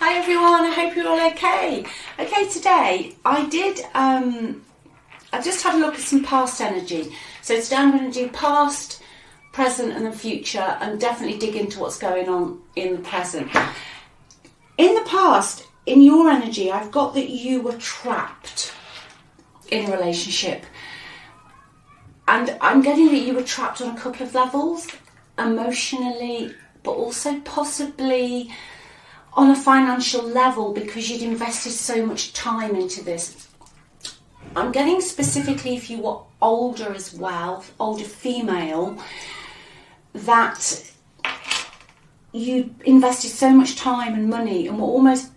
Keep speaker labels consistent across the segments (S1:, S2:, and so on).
S1: Hi everyone, I hope you're all okay. Okay, today I just had a look at some past energy. So today I'm going to do past, present and the future, and definitely dig into what's going on in the present. In the past, in your energy, I've got that you were trapped in a relationship. And I'm getting that you were trapped on a couple of levels, emotionally, but also possibly on a financial level because you'd invested so much time into this. I'm getting specifically if you were older as well, older female, that you invested so much time and money and were almost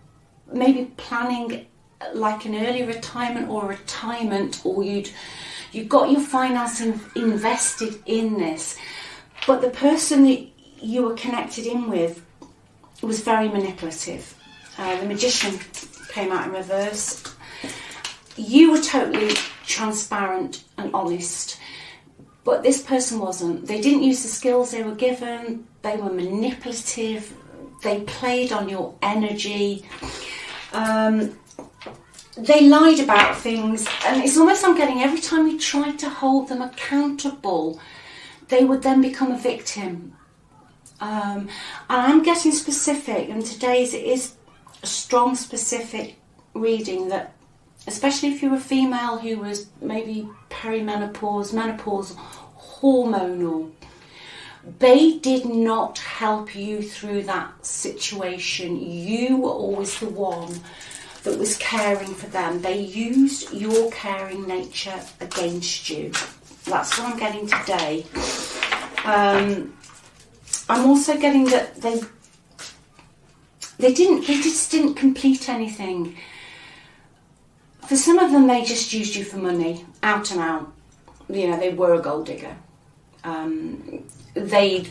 S1: maybe planning like an early retirement or a retirement, or you got your finances invested in this. But the person that you were connected in with was very manipulative. The magician came out in reverse. You were totally transparent and honest, but this person wasn't. They didn't use the skills they were given. They were manipulative. They played on your energy. They lied about things, and it's almost I'm getting every time you tried to hold them accountable, they would then become a victim. And I'm getting specific, and today's it is a strong specific reading that, especially if you're a female who was maybe perimenopause, menopause, hormonal, they did not help you through that situation. You were always the one that was caring for them. They used your caring nature against you. That's what I'm getting today. I'm also getting that they just didn't complete anything. For some of them, they just used you for money, out and out. You know, they were a gold digger. They'd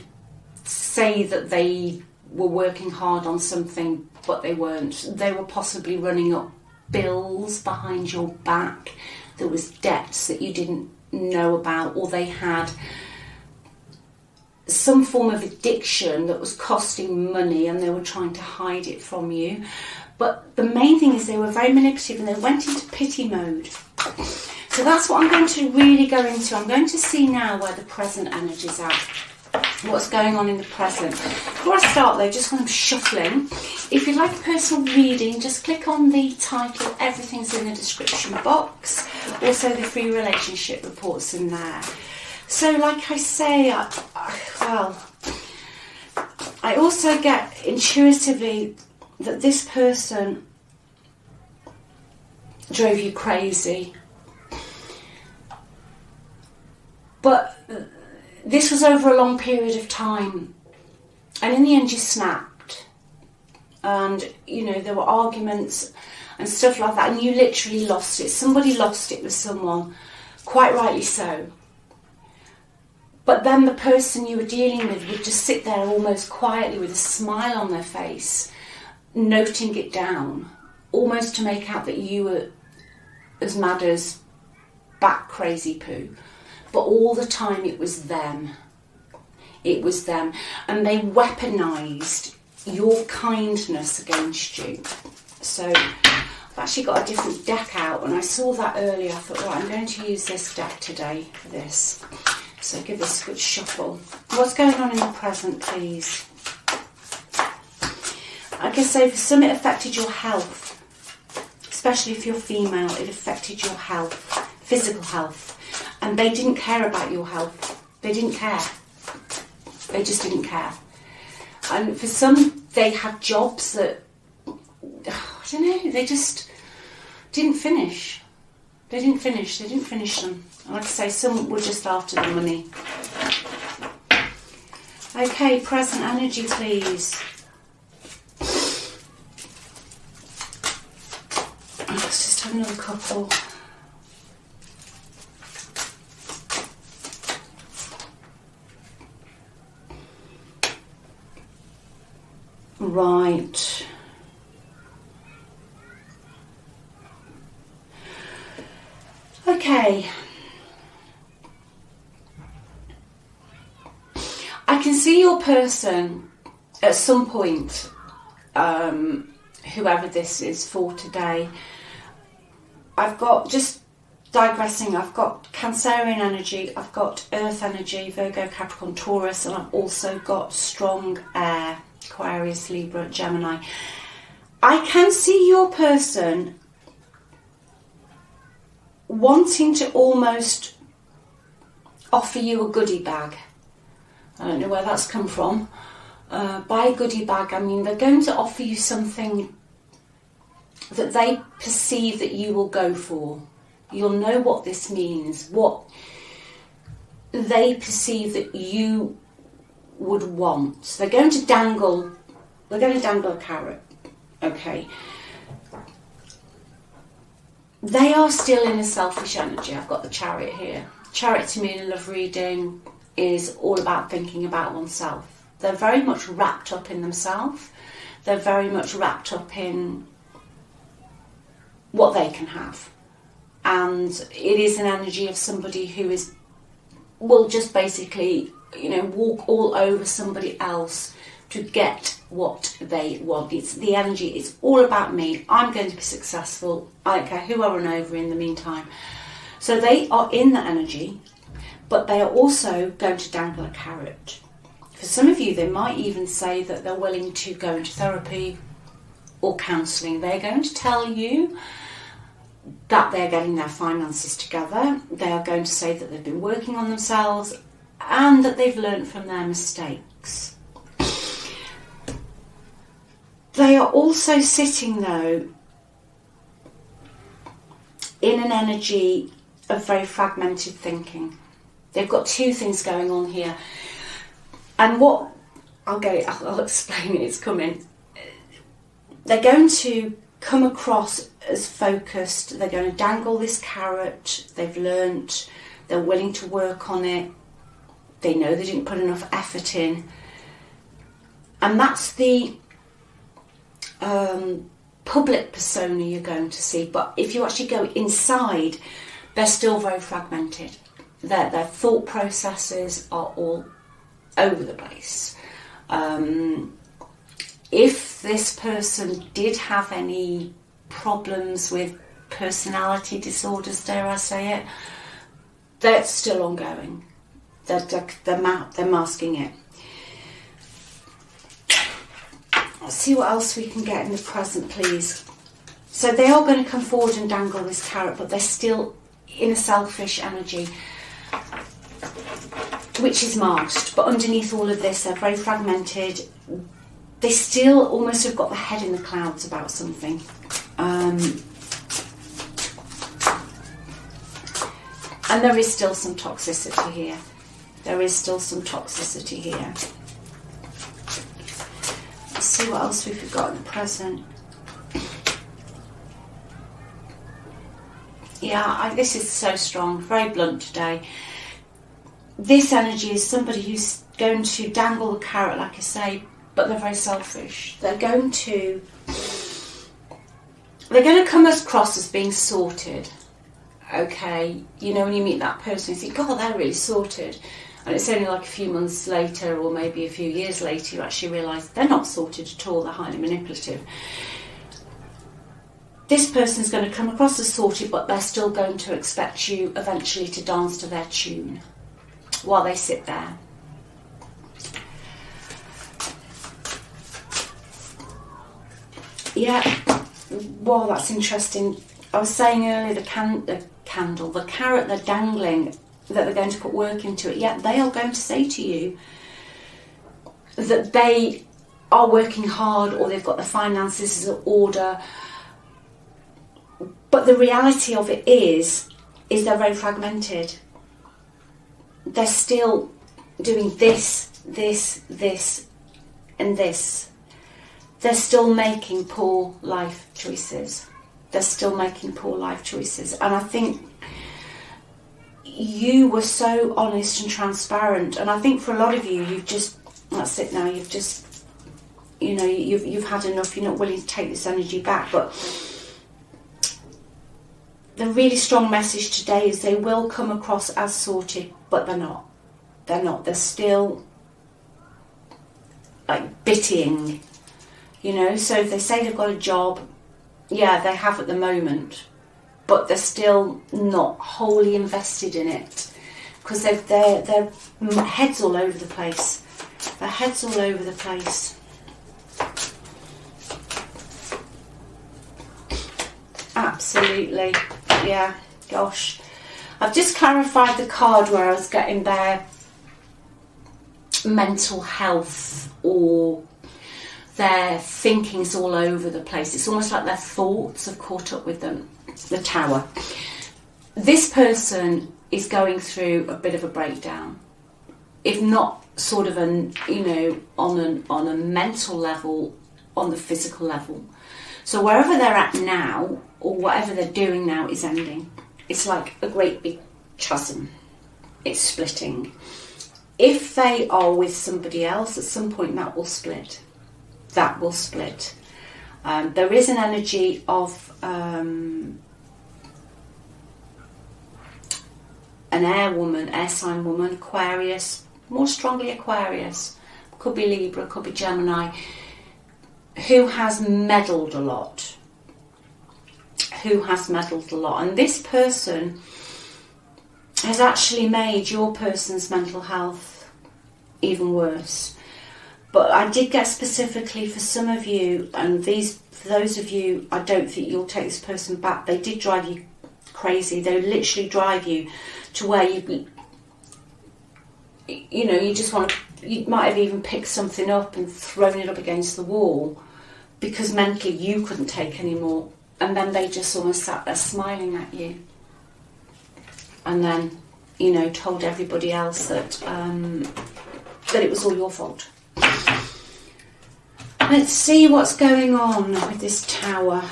S1: say that they were working hard on something, but they weren't. They were possibly running up bills behind your back. There was debts that you didn't know about, or they had some form of addiction that was costing money and they were trying to hide it from you. But the main thing is they were very manipulative and they went into pity mode. So that's what I'm going to really go into. I'm going to see now where the present energy's at, what's going on in the present. Before I start though, just when I'm shuffling, if you'd like a personal reading, just click on the title. Everything's in the description box. Also the free relationship reports in there. So like I say, I also get intuitively that this person drove you crazy. But this was over a long period of time. And in the end you snapped. And, you know, there were arguments and stuff like that. And you literally lost it. Somebody lost it with someone. Quite rightly so. But then the person you were dealing with would just sit there almost quietly with a smile on their face, noting it down, almost to make out that you were as mad as bat crazy poo. But all the time it was them. It was them. And they weaponised your kindness against you. So I've actually got a different deck out. When I saw that earlier, I thought, right, I'm going to use this deck today for this. So give this a good shuffle. What's going on in the present, please? I can say for some it affected your health. Especially if you're female, it affected your health, physical health. And they didn't care about your health. They didn't care. They just didn't care. And for some, they had jobs that, I don't know, they just didn't finish. They didn't finish them. Like I say, some were just after the money. Okay, present energy, please. Let's just have another couple. Right. Okay. I can see your person at some point whoever this is for today. I've got, just digressing, I've got Cancerian energy, I've got Earth energy, Virgo, Capricorn, Taurus, and I've also got strong air, Aquarius, Libra, Gemini. I can see your person wanting to almost offer you a goodie bag. I don't know where that's come from. By a goodie bag, I mean they're going to offer you something that they perceive that you will go for. You'll know what this means, what they perceive that you would want. They're going to dangle a carrot, okay? They are still in a selfish energy. I've got the Chariot here. Chariot to me in a love reading is all about thinking about oneself. They're very much wrapped up in themselves. They're very much wrapped up in what they can have. And it is an energy of somebody who will just basically, walk all over somebody else to get what they want. It's the energy, it's all about me. I'm going to be successful. I don't care who I run over in the meantime. So they are in that energy, but they are also going to dangle a carrot. For some of you, they might even say that they're willing to go into therapy or counselling. They're going to tell you that they're getting their finances together. They are going to say that they've been working on themselves and that they've learned from their mistakes. They are also sitting, though, in an energy of very fragmented thinking. They've got two things going on here. And I'll explain it, it's coming. They're going to come across as focused. They're going to dangle this carrot. They've learnt. They're willing to work on it. They know they didn't put enough effort in. And that's the public persona you're going to see. But if you actually go inside, they're still very fragmented. Their thought processes are all over the place. If this person did have any problems with personality disorders, dare I say it, that's still ongoing. They're masking it. Let's see what else we can get in the present, please. So they are going to come forward and dangle this carrot, but they're still in a selfish energy, which is masked. But underneath all of this, they're very fragmented. They still almost have got the head in the clouds about something. And there is still some toxicity here. Let's see what else we've got in the present. Yeah, this is so strong, very blunt today. This energy is somebody who's going to dangle the carrot, like I say, but they're very selfish. They're going to come across as being sorted. Okay, when you meet that person, you think, God, they're really sorted. And it's only like a few months later or maybe a few years later you actually realise they're not sorted at all, they're highly manipulative. This person's going to come across as sorted, but they're still going to expect you eventually to dance to their tune while they sit there. Yeah, well, that's interesting. I was saying earlier, the carrot they're dangling, that they're going to put work into it. Yeah, they are going to say to you that they are working hard or they've got the finances in order. But the reality of it is they're very fragmented. They're still doing this, and this. They're still making poor life choices. And I think you were so honest and transparent. And I think for a lot of you, that's it now. You've just, you've had enough. You're not willing to take this energy back. But the really strong message today is they will come across as sorted, but they're not. They're still like bittying. You know, so if they say they've got a job, yeah, they have at the moment, but they're still not wholly invested in it because their head's all over the place. Their head's all over the place. Absolutely, yeah, gosh. I've just clarified the card where I was getting their mental health or their thinking's all over the place. It's almost like their thoughts have caught up with them. The Tower. This person is going through a bit of a breakdown, if not sort of on a mental level, on the physical level. So wherever they're at now, or whatever they're doing now, is ending. It's like a great big chasm. It's splitting. If they are with somebody else, at some point that will split. That will split. There is an energy of an air sign woman, Aquarius, more strongly Aquarius, could be Libra, could be Gemini, who has meddled a lot. And this person has actually made your person's mental health even worse. But I did get specifically for some of you, and for those of you, I don't think you'll take this person back. They did drive you crazy. They literally drive you to where you just want to, you might have even picked something up and thrown it up against the wall because mentally you couldn't take any more. And then they just almost sat there smiling at you. And then, told everybody else that it was all your fault. Let's see what's going on with this Tower.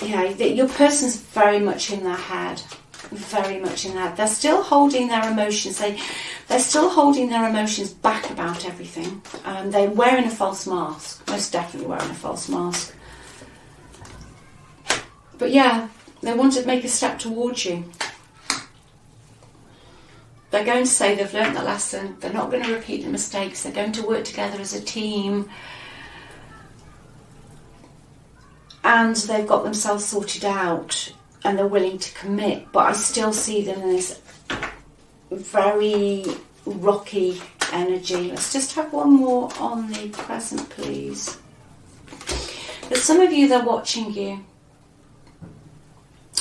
S1: Yeah, your person's very much in their head. Very much in that. They're still holding their emotions. They're still holding their emotions back about everything. They're wearing a false mask. Most definitely wearing a false mask. But yeah, they want to make a step towards you. They're going to say they've learnt the lesson. They're not going to repeat the mistakes. They're going to work together as a team. And they've got themselves sorted out. And they're willing to commit. But I still see them in this very rocky energy. Let's just have one more on the present, please. There's some of you, they're watching you.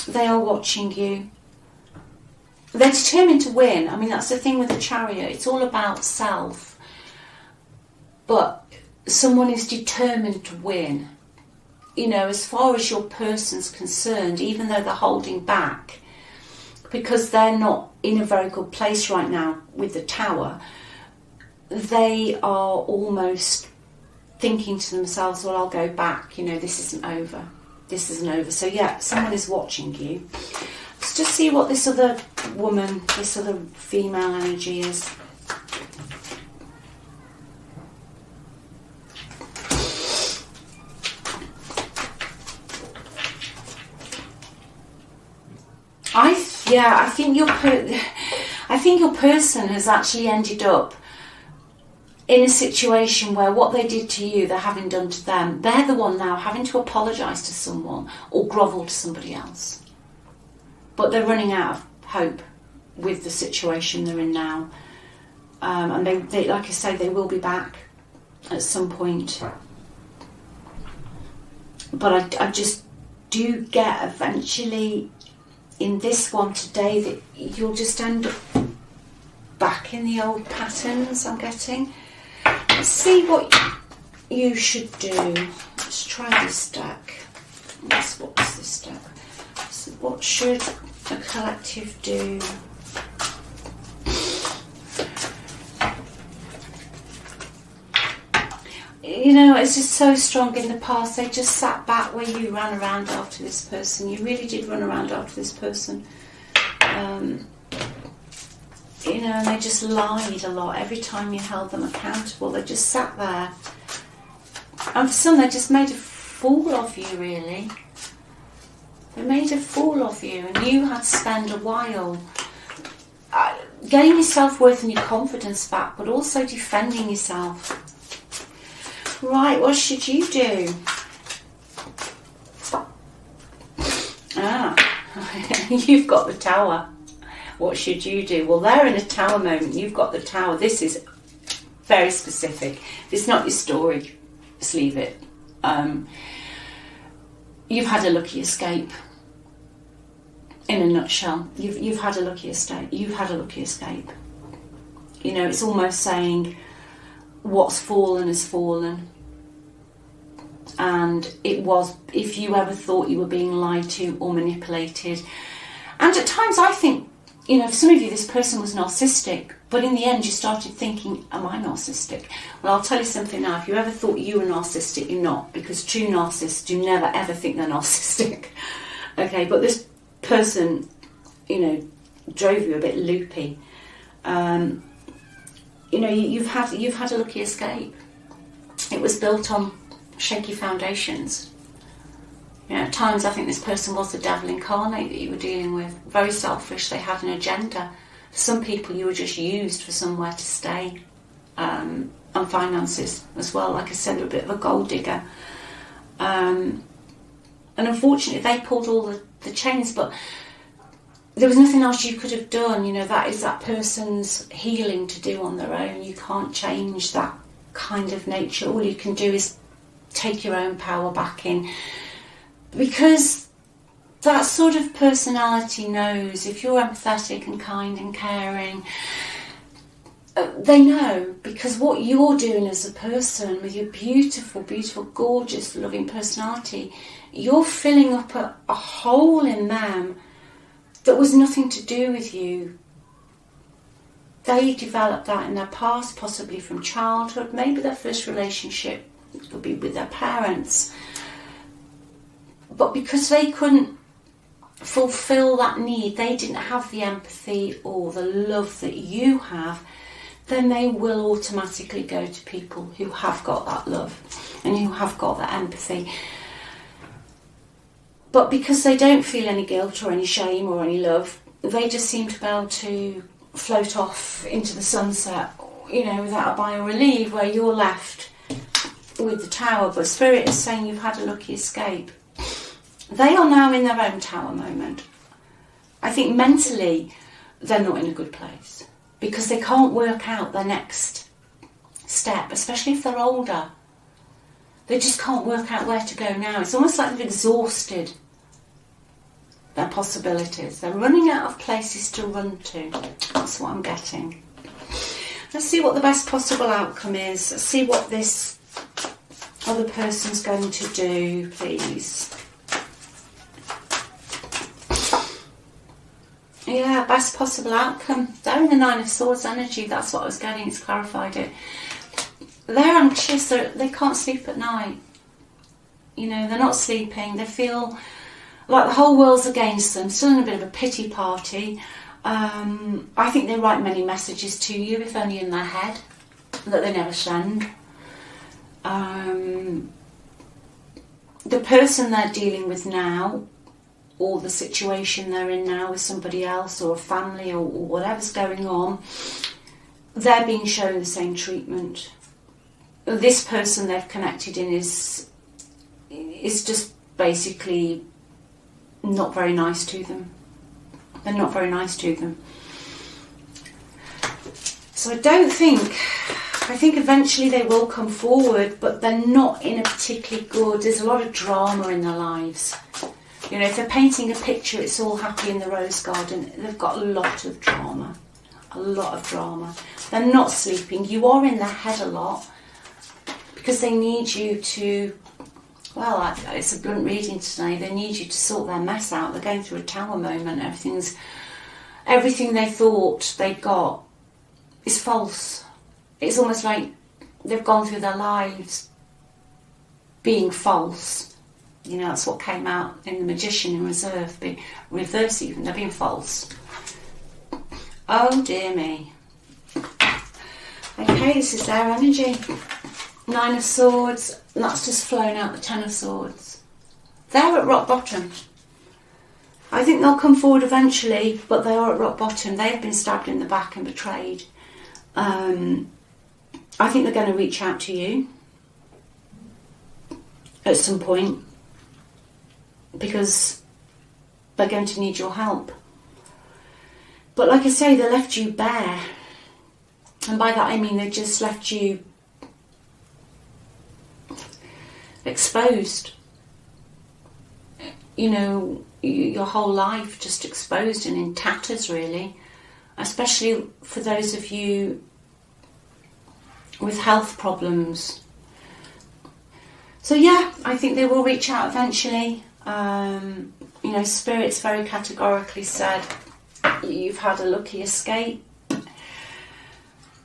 S1: They are watching you. They're determined to win. I mean, that's the thing with the Chariot. It's all about self. But someone is determined to win. As far as your person's concerned, even though they're holding back, because they're not in a very good place right now with the Tower, they are almost thinking to themselves, well, I'll go back, this isn't over. This isn't over. So yeah, someone is watching you. Let's just see what this other woman, this other female energy is. I think your person has actually ended up in a situation where what they did to you, they're having done to them. They're the one now having to apologise to someone or grovel to somebody else. But they're running out of hope with the situation they're in now. And they, like I say, they will be back at some point. But I just do get eventually in this one today that you'll just end up back in the old patterns, I'm getting. Let's see what you should do. Let's try this deck. What's this deck? So what should a collective do? It's just so strong in the past. They just sat back where you ran around after this person. You really did run around after this person. And they just lied a lot. Every time you held them accountable, they just sat there. And for some, they just made a fool of you, really. They made a fool of you, and you had to spend a while getting your self-worth and your confidence back, but also defending yourself. Right, what should you do? You've got the Tower. What should you do? Well, they're in a Tower moment. You've got the Tower. This is very specific. If it's not your story, just leave it. You've had a lucky escape. In a nutshell, you've had a lucky escape. You've had a lucky escape. You know, it's almost saying what's fallen has fallen. And it was, if you ever thought you were being lied to or manipulated. And at times I think, you know, for some of you this person was narcissistic, but in the end you started thinking, am I narcissistic? Well, I'll tell you something now. If you ever thought you were narcissistic, you're not, because true narcissists do never ever think they're narcissistic. Okay, but this person, you know, drove you a bit loopy. You know, you've had a lucky escape. It was built on shaky foundations. You know, at times I think this person was the devil incarnate that you were dealing with. Very selfish. They had an agenda. For some people, you were just used for somewhere to stay, and finances as well. Like I said, they're a bit of a gold digger. And unfortunately, they pulled all the chains, but there was nothing else you could have done. You know, that is that person's healing to do on their own. You can't change that kind of nature. All you can do is take your own power back in, because that sort of personality knows if you're empathetic and kind and caring. They know, because what you're doing as a person with your beautiful, beautiful, gorgeous, loving personality, you're filling up a hole in them that was nothing to do with you. They developed that in their past, possibly from childhood, maybe their first relationship could be with their parents. But because they couldn't fulfill that need, they didn't have the empathy or the love that you have, then they will automatically go to people who have got that love and who have got that empathy. But because they don't feel any guilt or any shame or any love, they just seem to be able to float off into the sunset, you know, without a sigh of relief, where you're left with the Tower. But Spirit is saying you've had a lucky escape. They are now in their own Tower moment. I think mentally they're not in a good place, because they can't work out their next step, especially if they're older. They just can't work out where to go now. It's almost like they've exhausted their possibilities. They're running out of places to run to. That's what I'm getting. Let's see what the best possible outcome is. Let's see what this other person's going to do, please. Yeah, best possible outcome. They're in the Nine of Swords energy. That's what I was getting. It's clarified it. They're anxious. They can't sleep at night. You know, they're not sleeping. They feel like the whole world's against them. Still in a bit of a pity party. I think they write many messages to you, if only in their head, that they never send. The person they're dealing with now, or the situation they're in now with somebody else or a family or whatever's going on, they're being shown the same treatment. This person they've connected in is just basically not very nice to them. They're not very nice to them. So I think eventually they will come forward, but they're not in a particularly good, there's a lot of drama in their lives. You know, if they're painting a picture, it's all happy in the rose garden. They've got a lot of drama. A lot of drama. They're not sleeping. You are in their head a lot, because they need you to, well, it's a blunt reading today, they need you to sort their mess out. They're going through a Tower moment. Everything they thought they got is false. It's almost like they've gone through their lives being false. You know, that's what came out in the Magician in reverse even. They're being false. Oh dear me. Okay, this is their energy. Nine of Swords, and that's just flown out the Ten of Swords. They're at rock bottom. I think they'll come forward eventually, but they are at rock bottom. They've been stabbed in the back and betrayed. I think they're going to reach out to you at some point because they're going to need your help. But like I say, they left you bare. And by that I mean they just left you exposed. You know, your whole life just exposed and in tatters, really. Especially for those of you with health problems. So yeah, I think they will reach out eventually. You know, Spirit's very categorically said, you've had a lucky escape.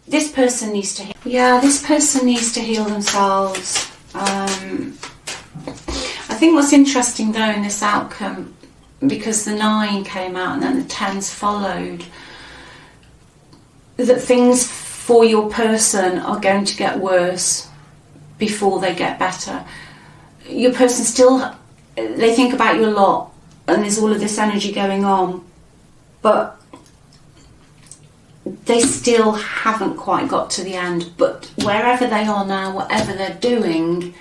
S1: This person needs to heal. Yeah, this person needs to heal themselves. I think what's interesting though in this outcome, because the 9 came out and then the 10s followed, that things for your person are going to get worse before they get better. Your person still, they think about you a lot and there's all of this energy going on, but they still haven't quite got to the end. But wherever they are now, whatever they're doing,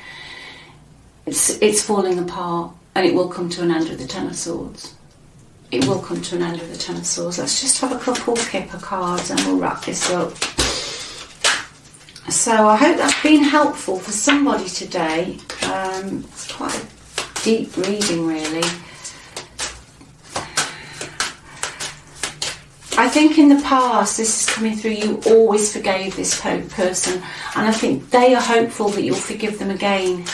S1: it's falling apart, and it will come to an end with the 10 of Swords. It will come to an end with the 10 of Swords. Let's just have a couple Kipper cards and we'll wrap this up. So I hope that's been helpful for somebody today. It's quite a deep reading, really. I think in the past, this is coming through, you always forgave this person, and I think they are hopeful that you'll forgive them again.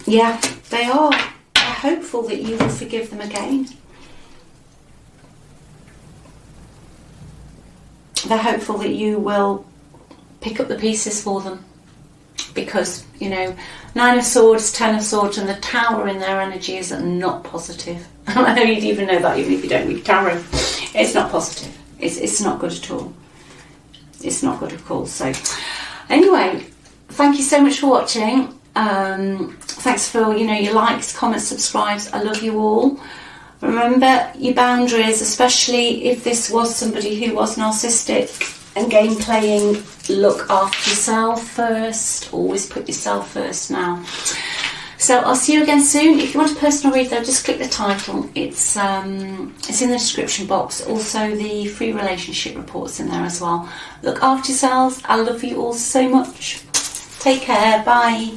S1: Yeah, they are. They're hopeful that you will forgive them again. They're hopeful that you will pick up the pieces for them. Because, you know, 9 of Swords, 10 of Swords, and the Tower in their energy is not positive. I know you'd even know that even if you don't read tarot. It's not positive. It's not good at all. It's not good at all. So, anyway, thank you so much for watching. Thanks for, you know, your likes, comments, subscribes. I love you all. Remember your boundaries, especially if this was somebody who was narcissistic and game playing. Look after yourself first. Always put yourself first now. So I'll see you again soon. If you want a personal read though, just click the title. It's in the description box. Also the free relationship reports in there as well. Look after yourselves. I love you all so much. Take care. Bye.